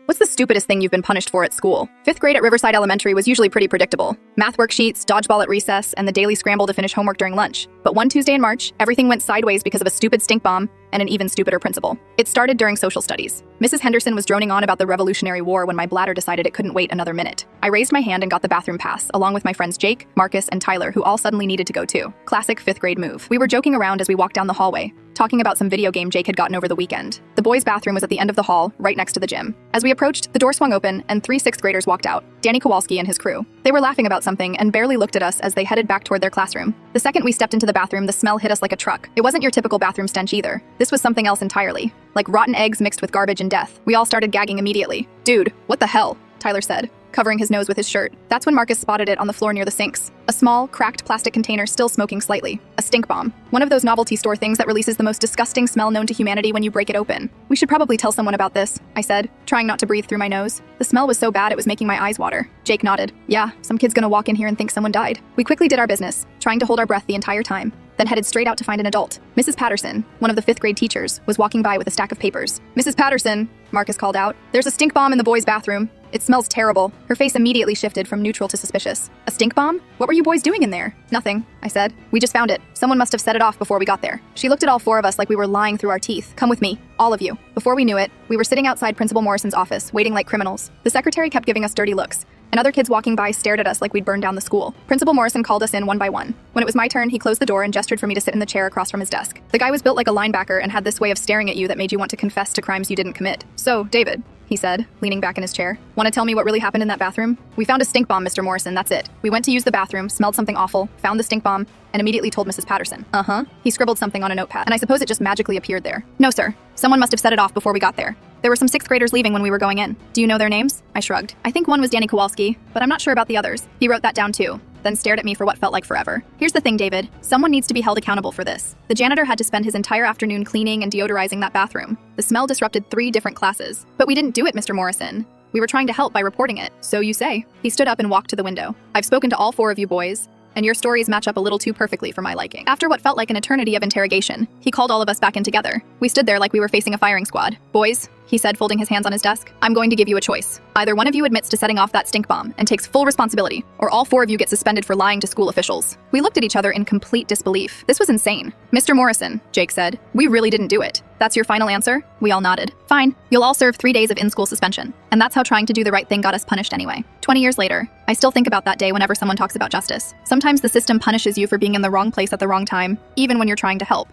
What's the stupidest thing you've been punished for at school? Fifth grade at Riverside Elementary was usually pretty predictable. Math worksheets, dodgeball at recess, and the daily scramble to finish homework during lunch. But one Tuesday in March, everything went sideways because of a stupid stink bomb and an even stupider principal. It started during social studies. Mrs. Henderson was droning on about the Revolutionary War when my bladder decided it couldn't wait another minute. I raised my hand and got the bathroom pass, along with my friends Jake, Marcus, and Tyler, who all suddenly needed to go too. Classic fifth grade move. We were joking around as we walked down the hallway, talking about some video game Jake had gotten over the weekend. The boys' bathroom was at the end of the hall, right next to the gym. As we approached, the door swung open and 3 sixth graders walked out, Danny Kowalski and his crew. They were laughing about something and barely looked at us as they headed back toward their classroom. The second we stepped into the bathroom, the smell hit us like a truck. It wasn't your typical bathroom stench either. This was something else entirely, like rotten eggs mixed with garbage and death. We all started gagging immediately. "Dude, what the hell?" Tyler said, covering his nose with his shirt. That's when Marcus spotted it on the floor near the sinks. A small, cracked plastic container still smoking slightly. A stink bomb. One of those novelty store things that releases the most disgusting smell known to humanity when you break it open. "We should probably tell someone about this," I said, trying not to breathe through my nose. The smell was so bad it was making my eyes water. Jake nodded. "Yeah, some kid's gonna walk in here and think someone died." We quickly did our business, trying to hold our breath the entire time, then headed straight out to find an adult. Mrs. Patterson, one of the fifth grade teachers, was walking by with a stack of papers. "Mrs. Patterson," Marcus called out, "there's a stink bomb in the boys' bathroom. It smells terrible." Her face immediately shifted from neutral to suspicious. "A stink bomb? What were you boys doing in there?" "Nothing," I said. "We just found it. Someone must have set it off before we got there." She looked at all 4 of us like we were lying through our teeth. "Come with me, all of you." Before we knew it, we were sitting outside Principal Morrison's office, waiting like criminals. The secretary kept giving us dirty looks, and other kids walking by stared at us like we'd burned down the school. Principal Morrison called us in one by one. When it was my turn, he closed the door and gestured for me to sit in the chair across from his desk. The guy was built like a linebacker and had this way of staring at you that made you want to confess to crimes you didn't commit. "So, David," he said, leaning back in his chair, "want to tell me what really happened in that bathroom?" "We found a stink bomb, Mr. Morrison, that's it. We went to use the bathroom, smelled something awful, found the stink bomb, and immediately told Mrs. Patterson." "Uh-huh." He scribbled something on a notepad, and I suppose it just magically appeared there. "No, sir. Someone must have set it off before we got there. There were some 6th graders leaving when we were going in." "Do you know their names?" I shrugged. "I think one was Danny Kowalski, but I'm not sure about the others." He wrote that down too, then stared at me for what felt like forever. "Here's the thing, David. Someone needs to be held accountable for this. The janitor had to spend his entire afternoon cleaning and deodorizing that bathroom. The smell disrupted 3 different classes. But we didn't do it, Mr. Morrison. We were trying to help by reporting it." "So you say." He stood up and walked to the window. "I've spoken to all 4 of you boys, and your stories match up a little too perfectly for my liking." After what felt like an eternity of interrogation, he called all of us back in together. We stood there like we were facing a firing squad. "Boys," he said, folding his hands on his desk, "I'm going to give you a choice. Either one of you admits to setting off that stink bomb and takes full responsibility, or all 4 of you get suspended for lying to school officials." We looked at each other in complete disbelief. This was insane. "Mr. Morrison," Jake said, "we really didn't do it. That's your final answer?" We all nodded. "Fine. You'll all serve 3 days of in-school suspension." And that's how trying to do the right thing got us punished anyway. 20 years later, I still think about that day whenever someone talks about justice. Sometimes the system punishes you for being in the wrong place at the wrong time, even when you're trying to help.